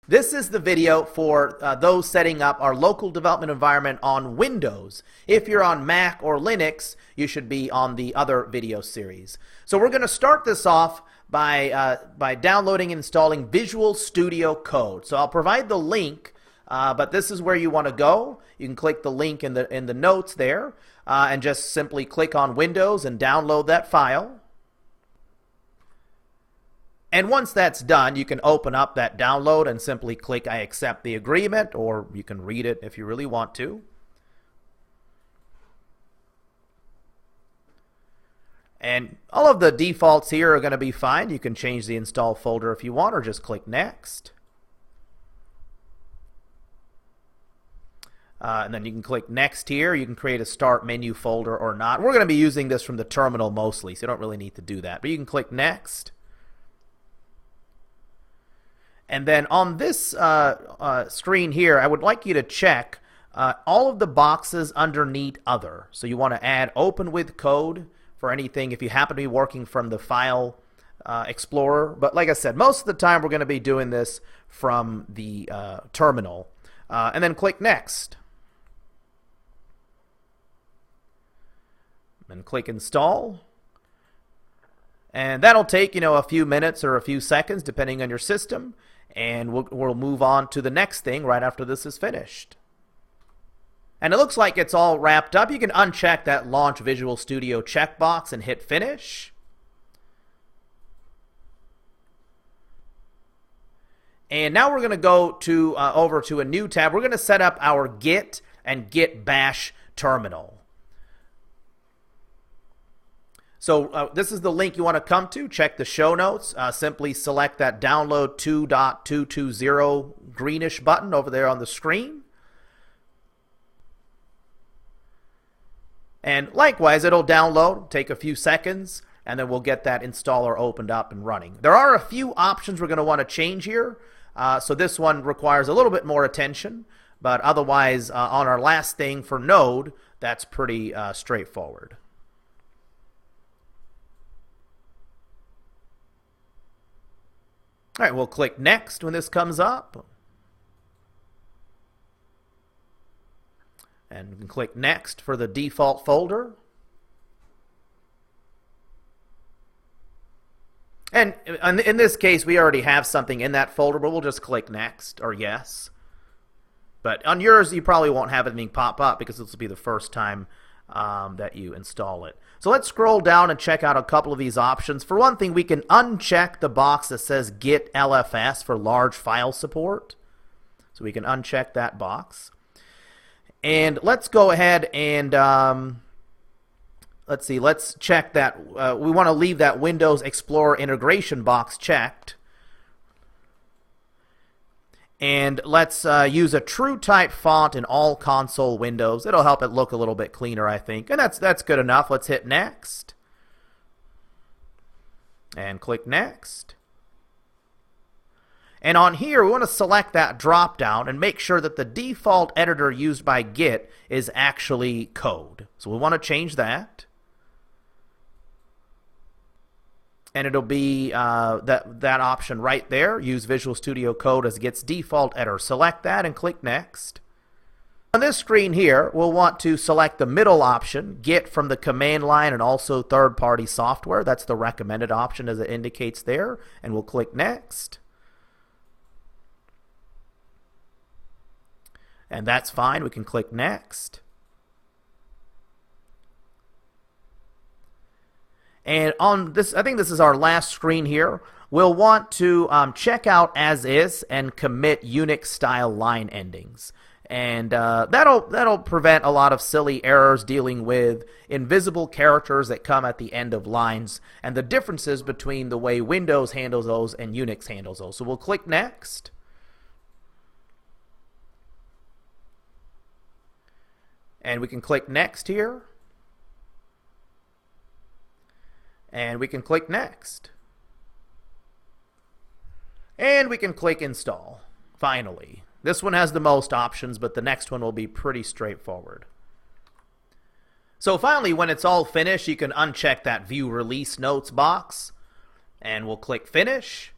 This is the video for those setting up our local development environment on Windows. If you're on Mac or Linux, you should be on the other video series. So we're going to start this off by downloading and installing Visual Studio Code. So I'll provide the link, but this is where you want to go. You can click the link in the notes there and just simply click on Windows and download that file. And once that's done, you can open up that download and simply click I accept the agreement, or you can read it if you really want to. And all of the defaults here are going to be fine. You can change the install folder if you want, or just click next. And then you can click next here. You can create a start menu folder or not. We're going to be using this from the terminal mostly, so you don't really need to do that. But you can click next. And then on this screen here, I would like you to check all of the boxes underneath Other. So you want to add Open with Code for anything if you happen to be working from the File Explorer. But like I said, most of the time we're going to be doing this from the terminal. And then click Next. And click Install. And that'll take, a few minutes or a few seconds depending on your system. And we'll move on to the next thing right after this is finished. And it looks like it's all wrapped up. You can uncheck that Launch Visual Studio checkbox and hit Finish. And now we're going to go to over to a new tab. We're going to set up our Git and Git Bash terminal. So this is the link you want to come to. Check the show notes. Simply select that download 2.220 greenish button over there on the screen. And likewise, it'll download, take a few seconds, and then we'll get that installer opened up and running. There are a few options we're going to want to change here. So this one requires a little bit more attention. But otherwise, on our last thing for Node, that's pretty straightforward. All right, we'll click Next when this comes up. And we can click Next for the default folder. And in this case, we already have something in that folder, but we'll just click Next or Yes. But on yours, you probably won't have anything pop up because this will be the first time that you install it. So let's scroll down and check out a couple of these options. For one thing, we can uncheck the box that says Git LFS for large file support. So we can uncheck that box. And let's go ahead and let's check that. We want to leave that Windows Explorer integration box checked. And let's use a true type font in all console windows. It'll help it look a little bit cleaner, I think. And that's good enough. Let's hit Next. And click Next. And on here, we want to select that drop down and make sure that the default editor used by Git is actually code. So we want to change that. And it'll be that option right there. Use Visual Studio Code as Git's default editor. Select that and click Next. On this screen here, we'll want to select the middle option, Git from the command line and also third-party software. That's the recommended option as it indicates there. And we'll click Next. And that's fine. We can click Next. And on this, I think this is our last screen here. We'll want to check out as is and commit Unix style line endings. And that'll prevent a lot of silly errors dealing with invisible characters that come at the end of lines and the differences between the way Windows handles those and Unix handles those. So we'll click Next. And we can click Next here. And we can click Next. And we can click Install. Finally. This one has the most options, but the next one will be pretty straightforward. So finally, when it's all finished, you can uncheck that View Release Notes box. And we'll click Finish.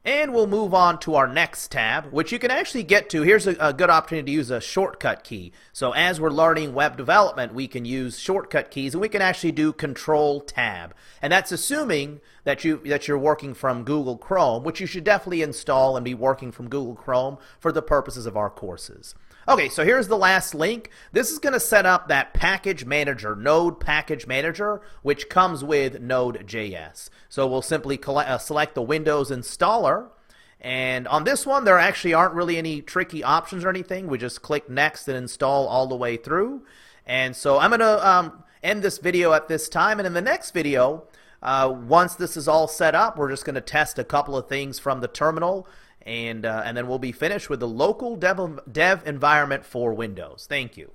And we'll move on to our next tab, which you can actually get to. Here's a good opportunity to use a shortcut key. So as we're learning web development, we can use shortcut keys, and we can actually do Control-Tab. And that's assuming that you're working from Google Chrome, which you should definitely install and be working from Google Chrome for the purposes of our courses. Okay, so here's the last link. This is going to set up that package manager, Node package manager, which comes with Node.js. So we'll simply select the Windows installer. And on this one, there actually aren't really any tricky options or anything. We just click next and install all the way through. And so I'm going to end this video at this time. And in the next video, once this is all set up, we're just going to test a couple of things from the terminal. And then we'll be finished with the local dev environment for Windows. Thank you.